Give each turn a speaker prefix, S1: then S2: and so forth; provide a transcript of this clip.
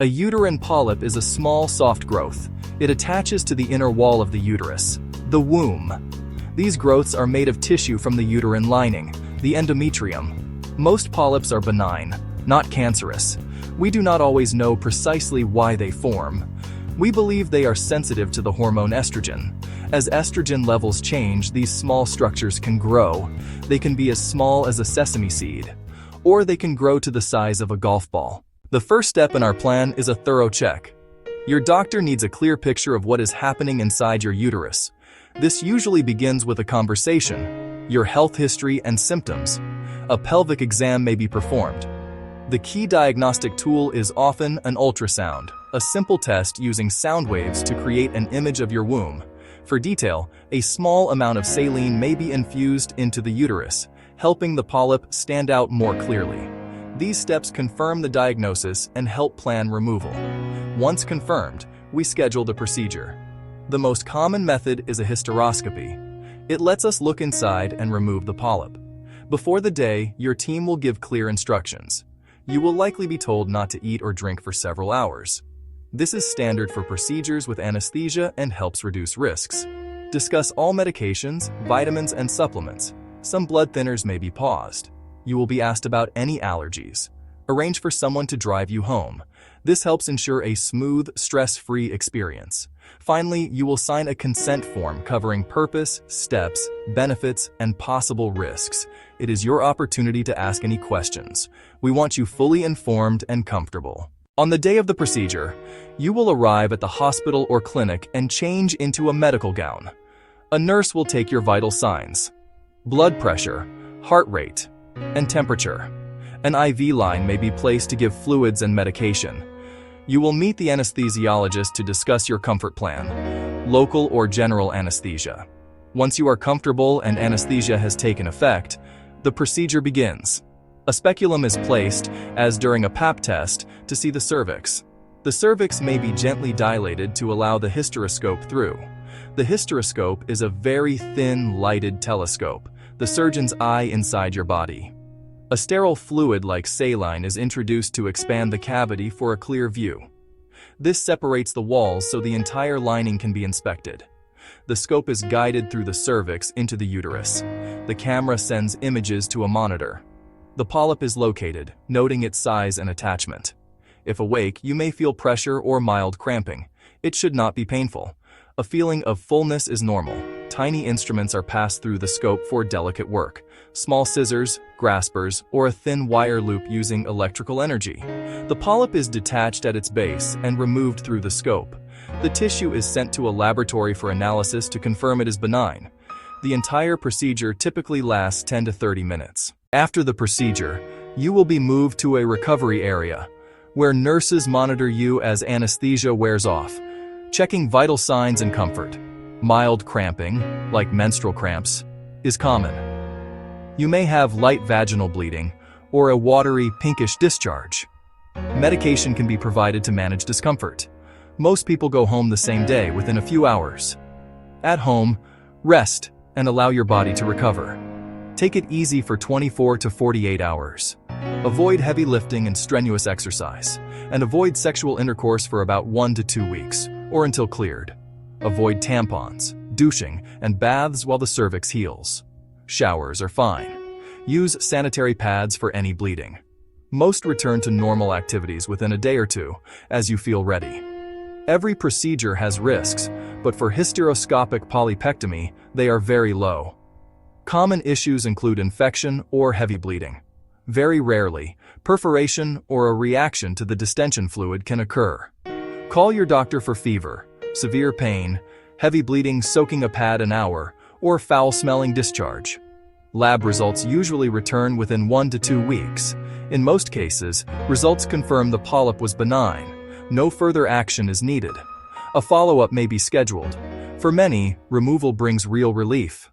S1: A uterine polyp is a small, soft growth. It attaches to the inner wall of the uterus, the womb. These growths are made of tissue from the uterine lining, the endometrium. Most polyps are benign, not cancerous. We do not always know precisely why they form. We believe they are sensitive to the hormone estrogen. As estrogen levels change, these small structures can grow. They can be as small as a sesame seed, or they can grow to the size of a golf ball. The first step in our plan is a thorough check. Your doctor needs a clear picture of what is happening inside your uterus. This usually begins with a conversation, your health history and symptoms. A pelvic exam may be performed. The key diagnostic tool is often an ultrasound, a simple test using sound waves to create an image of your womb. For detail, a small amount of saline may be infused into the uterus, helping the polyp stand out more clearly. These steps confirm the diagnosis and help plan removal. Once confirmed, we schedule the procedure. The most common method is a hysteroscopy. It lets us look inside and remove the polyp. Before the day, your team will give clear instructions. You will likely be told not to eat or drink for several hours. This is standard for procedures with anesthesia and helps reduce risks. Discuss all medications, vitamins, and supplements. Some blood thinners may be paused. You will be asked about any allergies. Arrange for someone to drive you home. This helps ensure a smooth, stress-free experience. Finally, you will sign a consent form covering purpose, steps, benefits, and possible risks. It is your opportunity to ask any questions. We want you fully informed and comfortable. On the day of the procedure, you will arrive at the hospital or clinic and change into a medical gown. A nurse will take your vital signs: blood pressure, heart rate, and temperature. An IV line may be placed to give fluids and medication. You will meet the anesthesiologist to discuss your comfort plan, local or general anesthesia. Once you are comfortable and anesthesia has taken effect, the procedure begins. A speculum is placed, as during a Pap test, to see the cervix. The cervix may be gently dilated to allow the hysteroscope through. The hysteroscope is a very thin, lighted telescope, the surgeon's eye inside your body. A sterile fluid like saline is introduced to expand the cavity for a clear view. This separates the walls so the entire lining can be inspected. The scope is guided through the cervix into the uterus. The camera sends images to a monitor. The polyp is located, noting its size and attachment. If awake, you may feel pressure or mild cramping. It should not be painful. A feeling of fullness is normal. Tiny instruments are passed through the scope for delicate work. Small scissors, graspers, or a thin wire loop using electrical energy. The polyp is detached at its base and removed through the scope. The tissue is sent to a laboratory for analysis to confirm it is benign. The entire procedure typically lasts 10 to 30 minutes. After the procedure, you will be moved to a recovery area, where nurses monitor you as anesthesia wears off, checking vital signs and comfort. Mild cramping, like menstrual cramps, is common. You may have light vaginal bleeding or a watery, pinkish discharge. Medication can be provided to manage discomfort. Most people go home the same day within a few hours. At home, rest and allow your body to recover. Take it easy for 24 to 48 hours. Avoid heavy lifting and strenuous exercise, and avoid sexual intercourse for about 1 to 2 weeks, or until cleared. Avoid tampons, douching, and baths while the cervix heals. Showers are fine. Use sanitary pads for any bleeding. Most return to normal activities within a day or two, as you feel ready. Every procedure has risks, but for hysteroscopic polypectomy, they are very low. Common issues include infection or heavy bleeding. Very rarely, perforation or a reaction to the distension fluid can occur. Call your doctor for fever, severe pain, heavy bleeding soaking a pad an hour, or foul-smelling discharge. Lab results usually return within 1 to 2 weeks. In most cases, results confirm the polyp was benign. No further action is needed. A follow-up may be scheduled. For many, removal brings real relief.